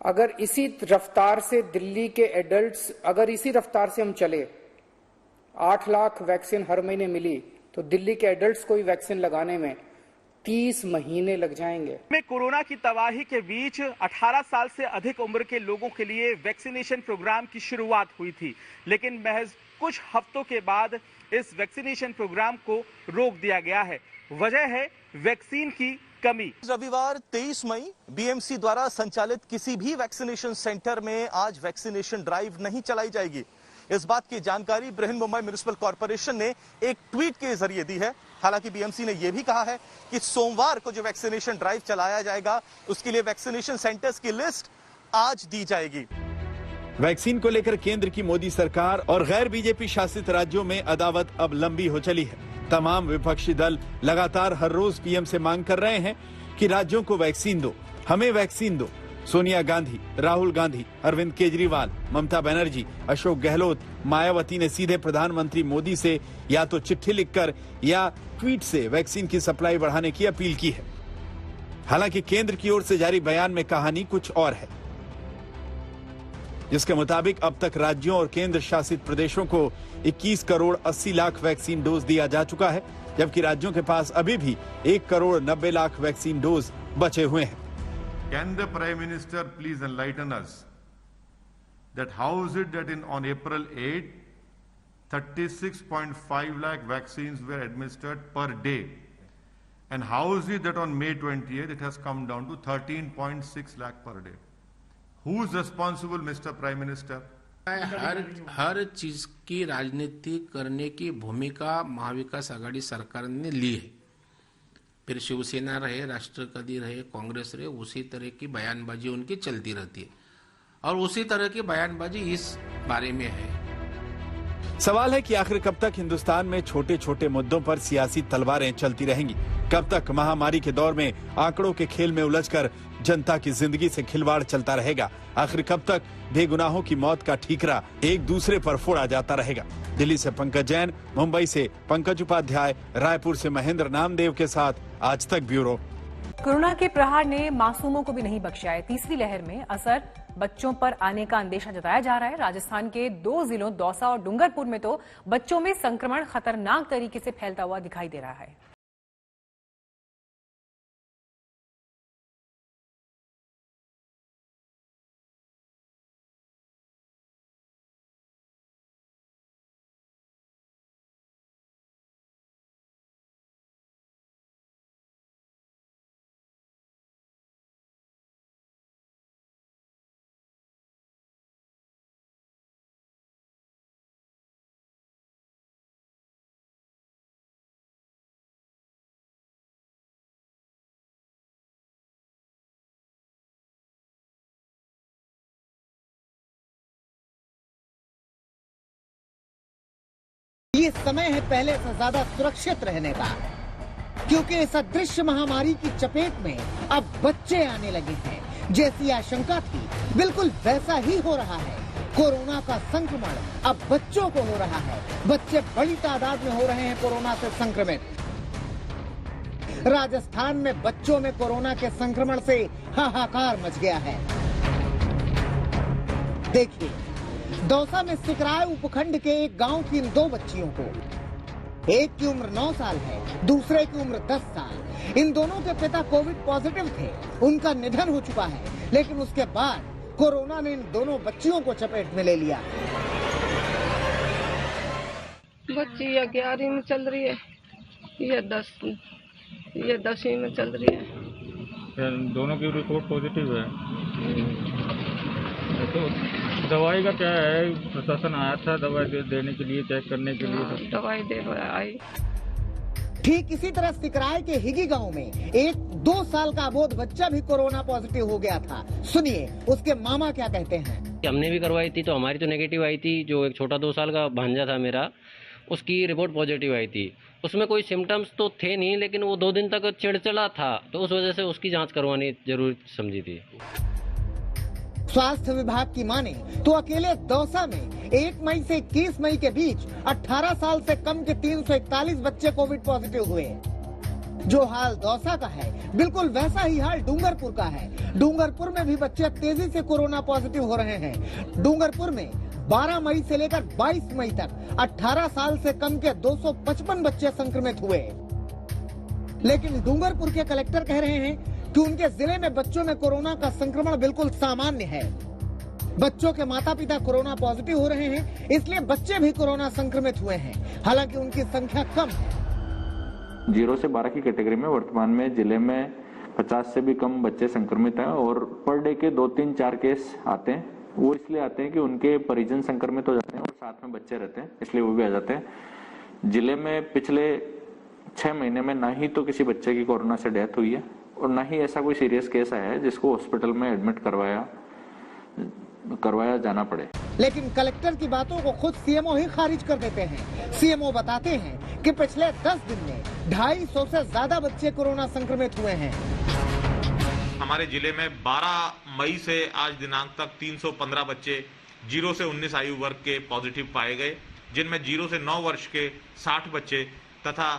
Speaker 21: अगर इसी रफ्तार से दिल्ली के एडल्ट्स, अगर इसी रफ्तार से हम चले, 8 लाख वैक्सीन हर महीने मिली तो दिल्ली के एडल्ट्स को ही वैक्सीन लगाने में 30 महीने लग जाएंगे।
Speaker 22: में कोरोना की तबाही के बीच 18 साल से अधिक उम्र के लोगों के लिए वैक्सीनेशन प्रोग्राम की शुरुआत हुई थी, लेकिन महज कुछ हफ्तों के बाद इस वैक्सीनेशन प्रोग्राम को रोक दिया गया है। वजह है वैक्सीन की कमी।
Speaker 11: रविवार 23 मई बीएमसी द्वारा संचालित किसी भी वैक्सीनेशन सेंटर में आज वैक्सीनेशन ड्राइव नहीं चलाई जाएगी। इस बात की जानकारी बृहन्मुंबई म्युनिसिपल कॉर्पोरेशन ने एक ट्वीट के जरिए दी है। हालांकि बीएमसी ने यह भी कहा है कि सोमवार को जो वैक्सीनेशन ड्राइव चलाया जाएगा उसके लिए वैक्सीनेशन सेंटर्स की लिस्ट आज दी जाएगी।
Speaker 20: वैक्सीन को लेकर केंद्र की मोदी सरकार और गैर बीजेपी शासित राज्यों में अदावत अब लंबी हो चली है। तमाम विपक्षी दल लगातार हर रोज पीएम से मांग कर रहे हैं कि राज्यों को वैक्सीन दो, हमें वैक्सीन दो। सोनिया गांधी, राहुल गांधी, अरविंद केजरीवाल, ममता बनर्जी, अशोक गहलोत, मायावती ने सीधे प्रधानमंत्री मोदी से या तो चिट्ठी लिखकर या ट्वीट से वैक्सीन की सप्लाई बढ़ाने की अपील की है। हालांकि केंद्र की ओर से जारी बयान में कहानी कुछ और है, जिसके मुताबिक अब तक राज्यों और केंद्र शासित प्रदेशों को 21 करोड़ 80 लाख वैक्सीन डोज दिया जा चुका है, जबकि राज्यों के पास अभी भी 1 करोड़ 90 लाख वैक्सीन डोज बचे हुए हैं।
Speaker 23: Can the Prime Minister please enlighten us that how is it that on April 8, 36.5 lakh vaccines were administered per day, and how is it that on May 28 it has come down to 13.6 lakh per day? Who is responsible, Mr. Prime Minister?
Speaker 24: हर चीज की राजनीति करने की भूमिका महाविकास आघाड़ी सरकार ने ली है। फिर शिवसेना रहे, राष्ट्रवादी रहे, कांग्रेस रहे, उसी तरह की बयानबाजी उनकी चलती रहती है और उसी तरह की बयानबाजी इस बारे में है।
Speaker 20: सवाल है कि आखिर कब तक हिंदुस्तान में छोटे छोटे मुद्दों पर सियासी तलवारें चलती रहेंगी? कब तक महामारी के दौर में आंकड़ों के खेल में उलझकर जनता की जिंदगी से खिलवाड़ चलता रहेगा? आखिर कब तक बेगुनाहों की मौत का ठीकरा एक दूसरे पर फोड़ा जाता रहेगा? दिल्ली से पंकज जैन, मुंबई से पंकज उपाध्याय, रायपुर से महेंद्र नामदेव के साथ आज तक ब्यूरो।
Speaker 1: कोरोना के प्रहार ने मासूमों को भी नहीं बख्शा है। तीसरी लहर में असर बच्चों पर आने का अंदेशा जताया जा रहा है। राजस्थान के 2 जिलों दौसा और डूंगरपुर में तो बच्चों में संक्रमण खतरनाक तरीके से फैलता हुआ दिखाई दे रहा है।
Speaker 17: ये समय है पहले से ज्यादा सुरक्षित रहने का, क्योंकि इस अदृश्य महामारी की चपेट में अब बच्चे आने लगे हैं। जैसी आशंका थी बिल्कुल वैसा ही हो रहा है। कोरोना का संक्रमण अब बच्चों को हो रहा है। बच्चे बड़ी तादाद में हो रहे हैं कोरोना से संक्रमित। राजस्थान में बच्चों में कोरोना के संक्रमण से हाहाकार मच गया है। देखिए, दौसा में सिकराय उपखंड के एक गांव की इन 2 बच्चियों को, एक की उम्र 9 साल है, दूसरे की उम्र 10 साल। इन दोनों के पिता कोविड पॉजिटिव थे, उनका निधन हो चुका है, लेकिन उसके बाद कोरोना ने इन दोनों बच्चियों को चपेट में ले लिया।
Speaker 2: बच्ची या 11वीं में चल रही है, ये 10वीं में चल रही है।
Speaker 3: दोनों की रिपोर्ट पॉजिटिव है। तो दवाई का क्या है? प्रशासन आया था दवाई देने के लिए, चेक करने के लिए।
Speaker 2: दवाई दे आई।
Speaker 17: ठीक इसी तरह सिकराय के हिगी गांव में एक 2 साल का अबोध बच्चा भी कोरोना पॉजिटिव हो गया था। सुनिए उसके मामा क्या कहते हैं।
Speaker 4: हमने भी करवाई थी तो हमारी तो नेगेटिव आई थी। जो एक छोटा 2 साल का भांजा था मेरा, उसकी रिपोर्ट पॉजिटिव आई थी। उसमें कोई सिम्टम्स तो थे नहीं, लेकिन वो 2 दिन तक चिड़चिड़ा था, तो उस वजह से उसकी जांच करवानी जरूरी समझी थी।
Speaker 17: स्वास्थ्य विभाग की माने तो अकेले दौसा में 1 मई से 21 मई के बीच 18 साल से कम के 341 बच्चे कोविड पॉजिटिव हुए। जो हाल दौसा का है बिल्कुल वैसा ही हाल डूंगरपुर का है। डूंगरपुर में भी बच्चे तेजी से कोरोना पॉजिटिव हो रहे हैं। डूंगरपुर में 12 मई से लेकर 22 मई तक 18 साल से कम के 255 बच्चे संक्रमित हुए। लेकिन डूंगरपुर के कलेक्टर कह रहे हैं कि उनके जिले में बच्चों में कोरोना का संक्रमण बिल्कुल सामान्य है। बच्चों के माता पिता कोरोना पॉजिटिव हो रहे हैं, इसलिए बच्चे भी कोरोना संक्रमित हुए हैं। हालांकि उनकी संख्या कम है।
Speaker 5: 0 से 12 की कैटेगरी में वर्तमान में जिले में 50 से भी कम बच्चे संक्रमित हैं और पर डे के 2, 3, 4 केस आते हैं। वो इसलिए आते हैं कि उनके परिजन संक्रमित हो जाते हैं और साथ में बच्चे रहते हैं, इसलिए वो भी आ जाते हैं। जिले में पिछले 6 महीने में ना ही तो किसी बच्चे की कोरोना से डेथ हुई है और ना ही ऐसा कोई सीरियस केस आया है जिसको हॉस्पिटल में एडमिट करवाया जाना पड़े।
Speaker 17: लेकिन कलेक्टर की बातों को खुद सीएमओ ही खारिज कर देते हैं। सीएमओ बताते हैं कि पिछले 10 दिन में 250 से ज्यादा बच्चे कोरोना संक्रमित हुए हैं।
Speaker 25: हमारे जिले में 12 मई से आज दिनांक तक 315 बच्चे 0 से 19 आयु वर्ग के पॉजिटिव पाए गए, जिनमें 0 से 9 वर्ष के 60 बच्चे तथा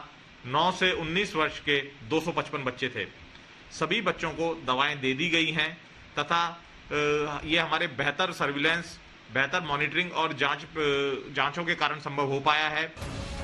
Speaker 25: 9 से 19 वर्ष के 255 बच्चे थे। सभी बच्चों को दवाएं दे दी गई हैं तथा ये हमारे बेहतर सर्विलेंस, बेहतर मॉनिटरिंग और जांचों के कारण संभव हो पाया है।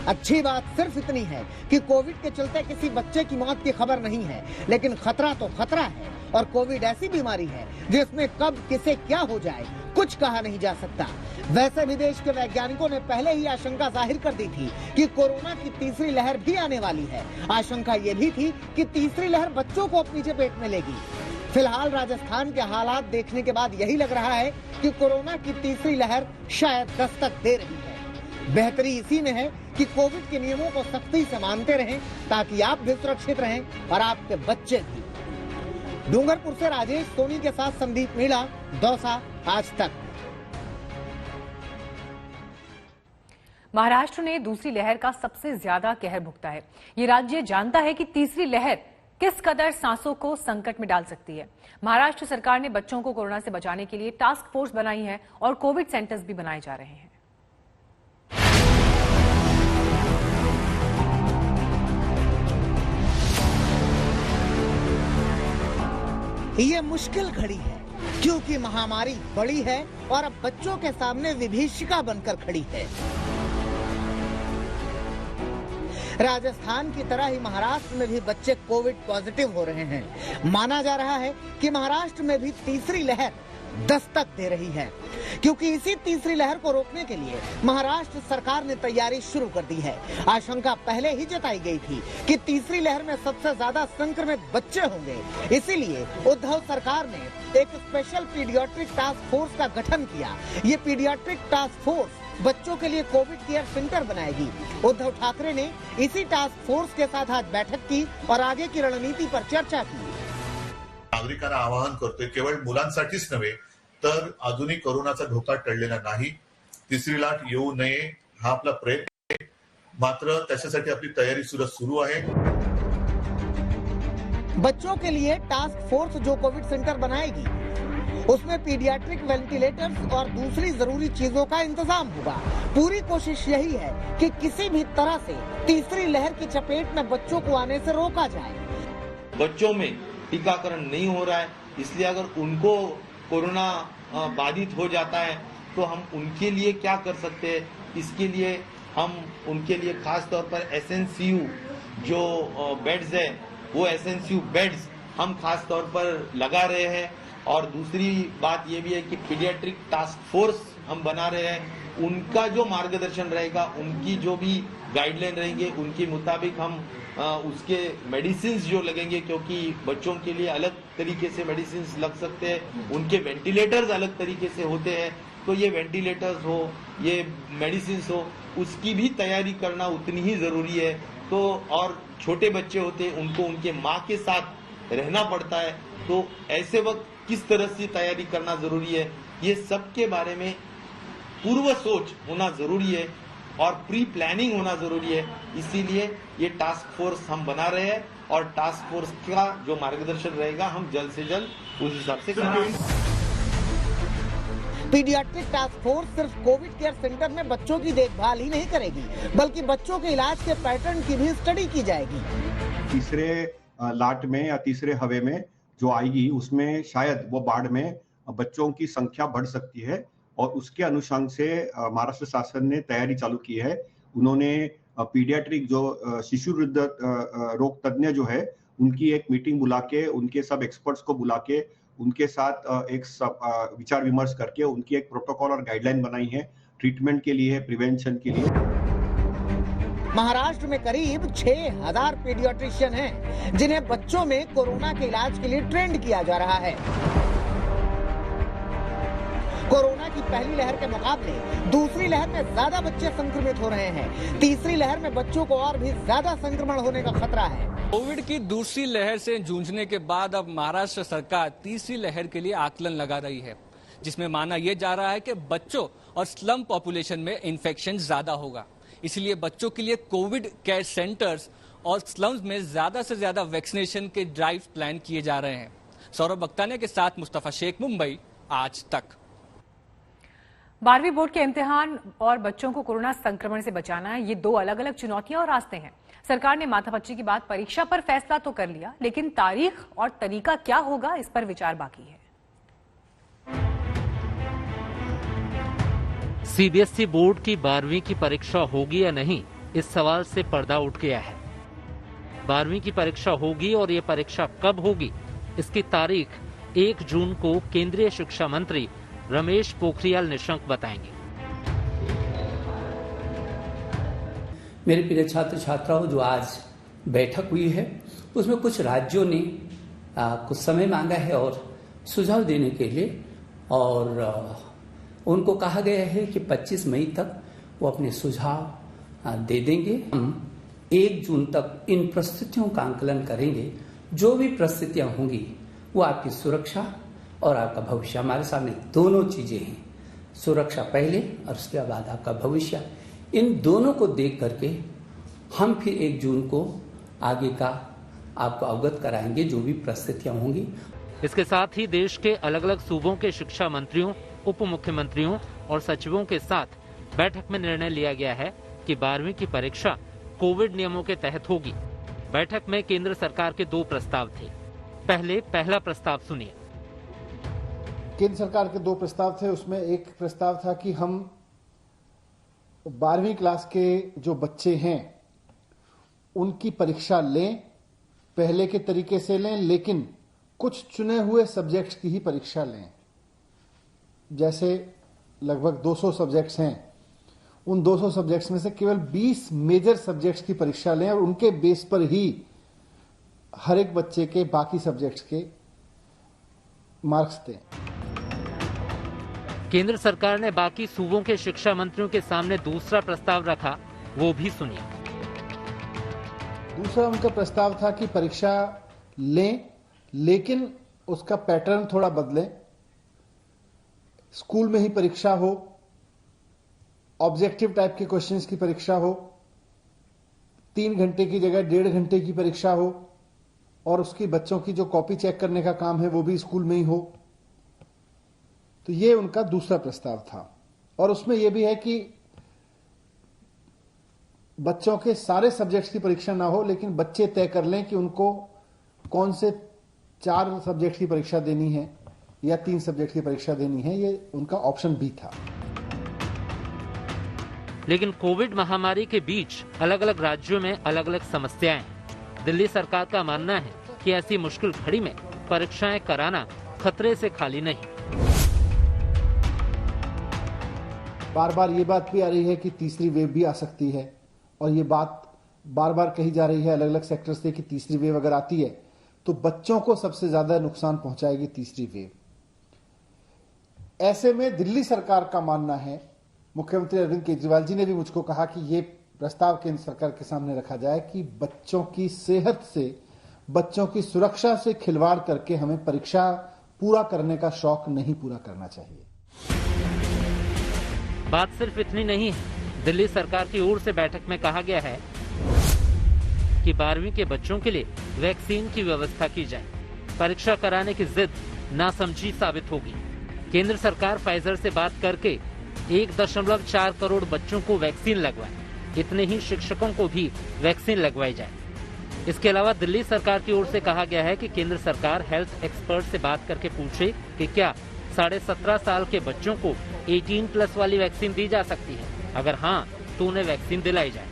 Speaker 17: अच्छी बात सिर्फ इतनी है कि कोविड के चलते किसी बच्चे की मौत की खबर नहीं है, लेकिन खतरा तो खतरा है। और कोविड ऐसी बीमारी है जिसमें कब किसे क्या हो जाए कुछ कहा नहीं जा सकता। वैसे भी देश के वैज्ञानिकों ने पहले ही आशंका जाहिर कर दी थी कि कोरोना की तीसरी लहर भी आने वाली है। आशंका ये भी थी कि तीसरी लहर बच्चों को अपनी चपेट में लेगी। फिलहाल राजस्थान के हालात देखने के बाद यही लग रहा है कि कोरोना की तीसरी लहर शायद दस्तक दे रही है। बेहतरी इसी में है कि कोविड के नियमों को सख्ती से मानते रहें ताकि आप भी सुरक्षित रहें और आपके बच्चे भी। डूंगरपुर से राजेश सोनी के साथ संदीप मीणा, दौसा, आज तक।
Speaker 1: महाराष्ट्र ने दूसरी लहर का सबसे ज्यादा कहर भुगता है। ये राज्य जानता है कि तीसरी लहर किस कदर सांसों को संकट में डाल सकती है। महाराष्ट्र सरकार ने बच्चों को कोरोना से बचाने के लिए टास्क फोर्स बनाई है और कोविड सेंटर्स भी बनाए जा रहे हैं।
Speaker 17: ये मुश्किल घड़ी है क्योंकि महामारी बड़ी है और अब बच्चों के सामने विभीषिका बनकर खड़ी है। राजस्थान की तरह ही महाराष्ट्र में भी बच्चे कोविड पॉजिटिव हो रहे हैं। माना जा रहा है कि महाराष्ट्र में भी तीसरी लहर दस्तक दे रही है, क्योंकि इसी तीसरी लहर को रोकने के लिए महाराष्ट्र सरकार ने तैयारी शुरू कर दी है। आशंका पहले ही जताई गई थी कि तीसरी लहर में सबसे ज्यादा संक्रमित बच्चे होंगे। इसीलिए उद्धव सरकार ने एक स्पेशल पीडियाट्रिक टास्क फोर्स का गठन किया। ये पीडियाट्रिक टास्क फोर्स बच्चों के लिए कोविड केयर सेंटर बनाएगी। उद्धव ठाकरे ने इसी टास्क फोर्स के साथ आज बैठक की और आगे की रणनीति पर चर्चा की।
Speaker 26: नागरिकांना आवाहन करतोय, केवळ मुलांसाठीच नव्हे तर अजूनही कोरोनाचा धोका टळलेला नाही, तिसरी लाट येऊ नये हा आपला प्रयत्न आहे मात्र त्याच्यासाठी आपली तयारी सुरू आहे.
Speaker 17: बच्चों के लिए टास्क फोर्स जो कोविड सेंटर बनाएगी उसमें पीडियाट्रिक वेंटिलेटर्स और दूसरी जरूरी चीजों का इंतजाम होगा. पूरी कोशिश यही है कि किसी भी तरह से तीसरी लहर की चपेट में बच्चों को आने से रोका जाए.
Speaker 6: बच्चों में टीकाकरण नहीं हो रहा है, इसलिए अगर उनको कोरोना बाधित हो जाता है तो हम उनके लिए क्या कर सकते हैं. इसके लिए हम उनके लिए खास तौर पर एसएनसीयू जो बेड्स है वो एसएनसीयू बेड्स हम खास तौर पर लगा रहे हैं. और दूसरी बात ये भी है कि पीडियाट्रिक टास्क फोर्स हम बना रहे हैं. उनका जो मार्गदर्शन रहेगा, उनकी जो भी गाइडलाइन रहेंगे, उनके मुताबिक हम उसके मेडिसिन जो लगेंगे, क्योंकि बच्चों के लिए अलग तरीके से मेडिसिन लग सकते हैं, उनके वेंटिलेटर्स अलग तरीके से होते हैं. तो ये वेंटिलेटर्स हो, ये मेडिसिन हो, उसकी भी तैयारी करना उतनी ही जरूरी है. तो और छोटे बच्चे होते हैं, उनको उनके माँ के साथ रहना पड़ता है. तो ऐसे वक्त किस तरह से तैयारी करना जरूरी है, ये सब के बारे में पूर्व सोच होना जरूरी है और प्री प्लानिंग होना जरूरी है. इसीलिए ये टास्क फोर्स हम बना रहे हैं और टास्क फोर्स का जो मार्गदर्शन रहेगा हम जल्द से जल्द उस हिसाब से करेंगे.
Speaker 17: पीडियाट्रिक टास्क फोर्स सिर्फ कोविड केयर सेंटर में बच्चों की देखभाल ही नहीं करेगी, बल्कि बच्चों के इलाज के पैटर्न की भी स्टडी की जाएगी.
Speaker 7: तीसरे लाट में या तीसरे हवे में जो आएगी उसमें शायद वो बाढ़ में बच्चों की संख्या बढ़ सकती है और उसके अनुसार से महाराष्ट्र शासन ने तैयारी चालू की है. उन्होंने पीडियाट्रिक जो शिशु रोग तज्ञ जो है उनकी एक मीटिंग बुला के, उनके सब एक्सपर्ट्स को बुला के उनके साथ एक विचार विमर्श करके उनकी एक प्रोटोकॉल और गाइडलाइन बनाई है ट्रीटमेंट के लिए, प्रिवेंशन के लिए.
Speaker 17: महाराष्ट्र में करीब 6,000 पीडियाट्रिशियन हैं, जिन्हें बच्चों में कोरोना के इलाज के लिए ट्रेंड किया जा रहा है. कोरोना की पहली लहर के मुकाबले दूसरी लहर में ज्यादा बच्चे संक्रमित हो रहे हैं. तीसरी लहर में बच्चों को और भी ज्यादा संक्रमण होने का खतरा है.
Speaker 8: कोविड की दूसरी लहर से जूझने के बाद अब महाराष्ट्र सरकार तीसरी लहर के लिए आकलन लगा रही है, जिसमें माना यह जा रहा है कि बच्चों और स्लम पॉपुलेशन में इन्फेक्शन ज्यादा होगा. इसलिए बच्चों के लिए कोविड केयर सेंटर्स और स्लम्स में ज्यादा से ज्यादा वैक्सीनेशन के ड्राइव प्लान किए जा रहे हैं. सौरभ बक्ताने के साथ मुस्तफा शेख, मुंबई आज तक.
Speaker 1: 12वीं बोर्ड के इम्तिहान और बच्चों को कोरोना संक्रमण से बचाना, ये दो अलग अलग चुनौतियां और रास्ते हैं. सरकार ने माथापच्ची की बात परीक्षा पर फैसला तो कर लिया, लेकिन तारीख और तरीका क्या होगा, इस पर विचार बाकी है.
Speaker 9: सीबीएसई बोर्ड की 12वीं की परीक्षा होगी या नहीं, इस सवाल से पर्दा उठ गया है. 12वीं की परीक्षा होगी और ये परीक्षा कब होगी, इसकी तारीख 1 जून को केंद्रीय शिक्षा मंत्री रमेश पोखरियाल निशंक बताएंगे.
Speaker 10: मेरे प्रिय छात्र छात्राओं, जो आज बैठक हुई है उसमें कुछ राज्यों ने कुछ समय मांगा है और सुझाव देने के लिए, और उनको कहा गया है कि 25 मई तक वो अपने सुझाव दे देंगे. हम 1 जून तक इन परिस्थितियों का आंकलन करेंगे. जो भी परिस्थितियां होंगी वो आपकी सुरक्षा और आपका भविष्य, हमारे सामने दोनों चीजें हैं. सुरक्षा पहले और उसके बाद आपका भविष्य. इन दोनों को देख करके हम फिर 1 जून को आगे का आपको अवगत कराएंगे जो भी परिस्थितियां होंगी.
Speaker 9: इसके साथ ही देश के अलग अलग सूबों के शिक्षा मंत्रियों, उप मुख्यमंत्रियों और सचिवों के साथ बैठक में निर्णय लिया गया है कि 12वीं की परीक्षा कोविड नियमों के तहत होगी. बैठक में केंद्र सरकार के 2 प्रस्ताव थे. पहला प्रस्ताव सुनिए.
Speaker 12: केंद्र सरकार के 2 प्रस्ताव थे. उसमें एक प्रस्ताव था कि हम 12वीं क्लास के जो बच्चे हैं उनकी परीक्षा लें, पहले के तरीके से लें, लेकिन कुछ चुने हुए सब्जेक्ट्स की ही परीक्षा लें. जैसे लगभग 200 सब्जेक्ट्स हैं, उन 200 सब्जेक्ट्स में से केवल 20 मेजर सब्जेक्ट्स की परीक्षा लें और उनके बेस पर ही हर एक बच्चे के बाकी सब्जेक्ट्स के मार्क्स दें.
Speaker 9: केंद्र सरकार ने बाकी सूबों के शिक्षा मंत्रियों के सामने दूसरा प्रस्ताव रखा, वो भी सुनिए.
Speaker 12: दूसरा उनका प्रस्ताव था कि परीक्षा लें, लेकिन उसका पैटर्न थोड़ा बदलें. स्कूल में ही परीक्षा हो, ऑब्जेक्टिव टाइप के क्वेश्चंस की परीक्षा हो, 3 घंटे की जगह 1.5 घंटे की परीक्षा हो और उसकी बच्चों की जो कॉपी चेक करने का काम है वो भी स्कूल में ही हो। तो ये उनका दूसरा प्रस्ताव था। और उसमें यह भी है कि बच्चों के सारे सब्जेक्ट्स की परीक्षा ना हो, लेकिन बच्चे तय कर लें कि उनको कौन से 4 सब्जेक्ट की परीक्षा देनी है या 3 सब्जेक्ट की परीक्षा देनी है। ये उनका ऑप्शन भी था।
Speaker 9: लेकिन कोविड महामारी के बीच अलग अलग राज्यों में अलग अलग समस्याएं। दिल्ली सरकार का मानना है कि ऐसी मुश्किल घड़ी में परीक्षाएं कराना खतरे से खाली नहीं।
Speaker 12: बार बार ये बात भी आ रही है कि तीसरी वेव भी आ सकती है, और ये बात बार बार कही जा रही है अलग अलग सेक्टर से कि तीसरी वेव अगर आती है तो बच्चों को सबसे ज्यादा नुकसान पहुंचाएगी तीसरी वेव। ऐसे में दिल्ली सरकार का मानना है, मुख्यमंत्री अरविंद केजरीवाल जी ने भी मुझको कहा कि ये प्रस्ताव केंद्र सरकार के सामने रखा जाए कि बच्चों की सेहत से, बच्चों की सुरक्षा से खिलवाड़ करके हमें परीक्षा पूरा करने का शौक नहीं पूरा करना चाहिए।
Speaker 9: बात सिर्फ इतनी नहीं है। दिल्ली सरकार की ओर से बैठक में कहा गया है कि 12वीं के बच्चों के लिए वैक्सीन की व्यवस्था की जाए। परीक्षा कराने की जिद नासमझी साबित होगी। केंद्र सरकार फाइजर से बात करके 1.4 करोड़ बच्चों को वैक्सीन लगवाए। इतने ही शिक्षकों को भी वैक्सीन लगवाई जाए। इसके अलावा दिल्ली सरकार की ओर से कहा गया है कि केंद्र सरकार हेल्थ एक्सपर्ट से बात करके पूछे कि क्या 17.5 साल के बच्चों को 18+ वाली वैक्सीन दी जा सकती है। अगर हाँ, तो उन्हें वैक्सीन दिलाई जाए।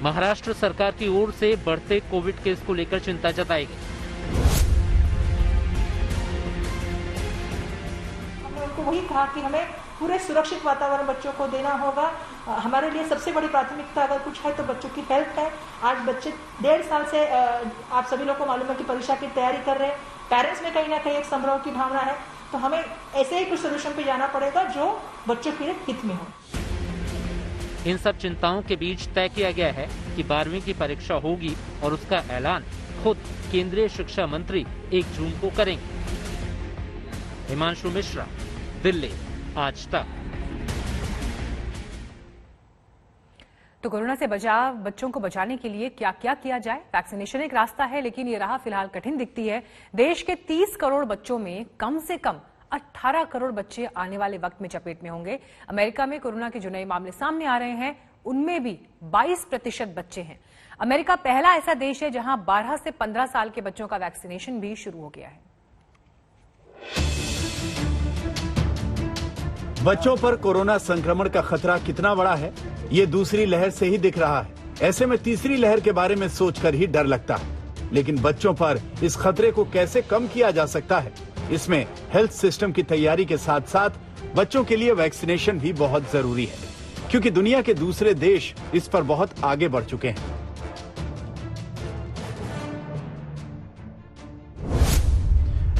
Speaker 9: महाराष्ट्र सरकार की ओर से बढ़ते कोविड केस को लेकर चिंता जताई गई।
Speaker 13: हमने उनको वही कहा कि हमें पूरे सुरक्षित वातावरण बच्चों को देना होगा। हमारे लिए सबसे बड़ी प्राथमिकता अगर कुछ है तो बच्चों की हेल्थ है। आज बच्चे 1.5 साल से आप सभी लोग को मालूम है कि परीक्षा की तैयारी कर रहे हैं। पेरेंट्स में कहीं ना कहीं एक संभ्रम की भावना है, तो हमें ऐसे ही कुछ सोल्यूशन पे जाना पड़ेगा जो बच्चों के हित में हो।
Speaker 9: इन सब चिंताओं के बीच तय किया गया है कि 12वीं की परीक्षा होगी और उसका ऐलान खुद केंद्रीय शिक्षा मंत्री 1 जून को करेंगे। हिमांशु मिश्रा, दिल्ली, आज तक।
Speaker 1: तो कोरोना से बचाव, बच्चों को बचाने के लिए क्या क्या किया जाए? वैक्सीनेशन एक रास्ता है, लेकिन ये राह फिलहाल कठिन दिखती है। देश के 30 करोड़ बच्चों में कम से कम 18 करोड़ बच्चे आने वाले वक्त में चपेट में होंगे। अमेरिका में कोरोना के जो नए मामले सामने आ रहे हैं उनमें भी 22% बच्चे हैं। अमेरिका पहला ऐसा देश है जहां 12 से 15 साल के बच्चों का वैक्सीनेशन भी शुरू हो गया है।
Speaker 20: बच्चों पर कोरोना संक्रमण का खतरा कितना बड़ा है, ये दूसरी लहर से ही दिख रहा है। ऐसे में तीसरी लहर के बारे में सोचकर ही डर लगता है। लेकिन बच्चों पर इस खतरे को कैसे कम किया जा सकता है, इसमें हेल्थ सिस्टम की तैयारी के साथ साथ बच्चों के लिए वैक्सीनेशन भी बहुत जरूरी है, क्योंकि दुनिया के दूसरे देश इस पर बहुत आगे बढ़ चुके हैं।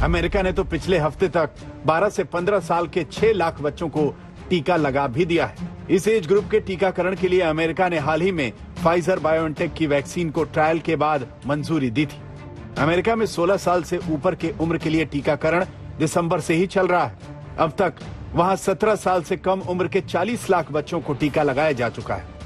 Speaker 20: अमेरिका ने तो पिछले हफ्ते तक 12 से 15 साल के 6 लाख बच्चों को टीका लगा भी दिया है। इस एज ग्रुप के टीकाकरण के लिए अमेरिका ने हाल ही में फाइजर बायोएनटेक की वैक्सीन को ट्रायल के बाद मंजूरी दी थी। अमेरिका में 16 साल से ऊपर के उम्र के लिए टीकाकरण दिसंबर से ही चल रहा है। अब तक वहां 17 साल से कम उम्र के 40 लाख बच्चों को टीका लगाया जा चुका है।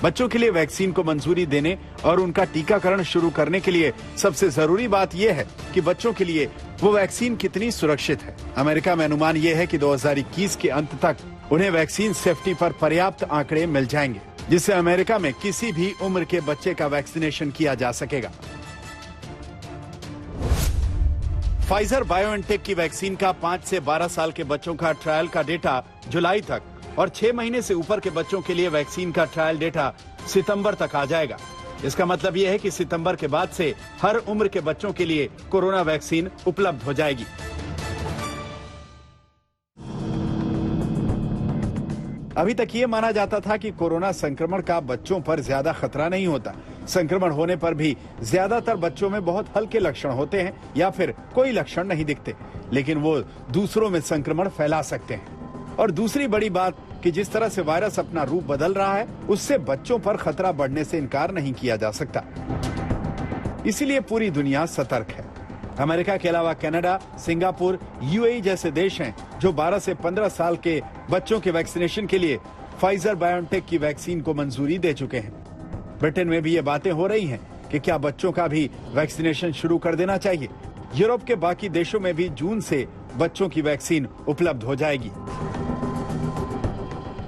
Speaker 20: बच्चों के लिए वैक्सीन को मंजूरी देने और उनका टीकाकरण शुरू करने के लिए सबसे जरूरी बात यह है कि बच्चों के लिए वो वैक्सीन कितनी सुरक्षित है। अमेरिका में अनुमान यह है कि 2021 के अंत तक उन्हें वैक्सीन सेफ्टी पर पर्याप्त आंकड़े मिल जाएंगे, जिससे अमेरिका में किसी भी उम्र के बच्चे का वैक्सीनेशन किया जा सकेगा। फाइजर बायोएनटेक की वैक्सीन का 5 से 12 साल के बच्चों का ट्रायल का डेटा जुलाई तक और 6 महीने से ऊपर के बच्चों के लिए वैक्सीन का ट्रायल डेटा सितंबर तक आ जाएगा। इसका मतलब यह है कि सितंबर के बाद से हर उम्र के बच्चों के लिए कोरोना वैक्सीन उपलब्ध हो जाएगी। अभी तक ये माना जाता था कि कोरोना संक्रमण का बच्चों पर ज्यादा खतरा नहीं होता। संक्रमण होने पर भी ज्यादातर बच्चों में बहुत हल्के लक्षण होते हैं या फिर कोई लक्षण नहीं दिखते, लेकिन वो दूसरों में संक्रमण फैला सकते हैं। और दूसरी बड़ी बात कि जिस तरह से वायरस अपना रूप बदल रहा है, उससे बच्चों पर खतरा बढ़ने से इनकार नहीं किया जा सकता। इसीलिए पूरी दुनिया सतर्क है। अमेरिका के अलावा कनाडा, सिंगापुर, यूएई जैसे देश हैं जो 12 से 15 साल के बच्चों के वैक्सीनेशन के लिए फाइजर बायोटेक की वैक्सीन को मंजूरी दे चुके हैं। ब्रिटेन में भी ये बातें हो रही हैं कि क्या बच्चों का भी वैक्सीनेशन शुरू कर देना चाहिए। यूरोप के बाकी देशों में भी जून से बच्चों की वैक्सीन उपलब्ध हो जाएगी।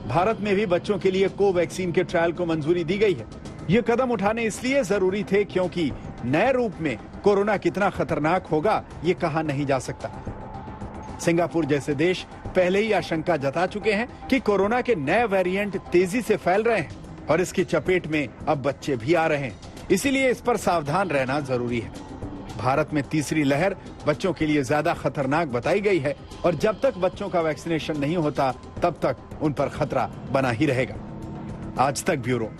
Speaker 20: भारत में भी बच्चों के लिए कोवैक्सीन के ट्रायल को मंजूरी दी गई है। ये कदम उठाने इसलिए जरूरी थे क्योंकि नए रूप में कोरोना कितना खतरनाक होगा ये कहा नहीं जा सकता। सिंगापुर जैसे देश पहले ही आशंका जता चुके हैं कि कोरोना के नए वेरिएंट तेजी से फैल रहे हैं और इसकी चपेट में अब बच्चे भी आ रहे हैं, इसीलिए इस पर सावधान रहना जरूरी है। भारत में तीसरी लहर बच्चों के लिए ज्यादा खतरनाक बताई गई है और जब तक बच्चों का वैक्सीनेशन नहीं होता तब तक उन पर खतरा बना ही रहेगा। आज तक ब्यूरो।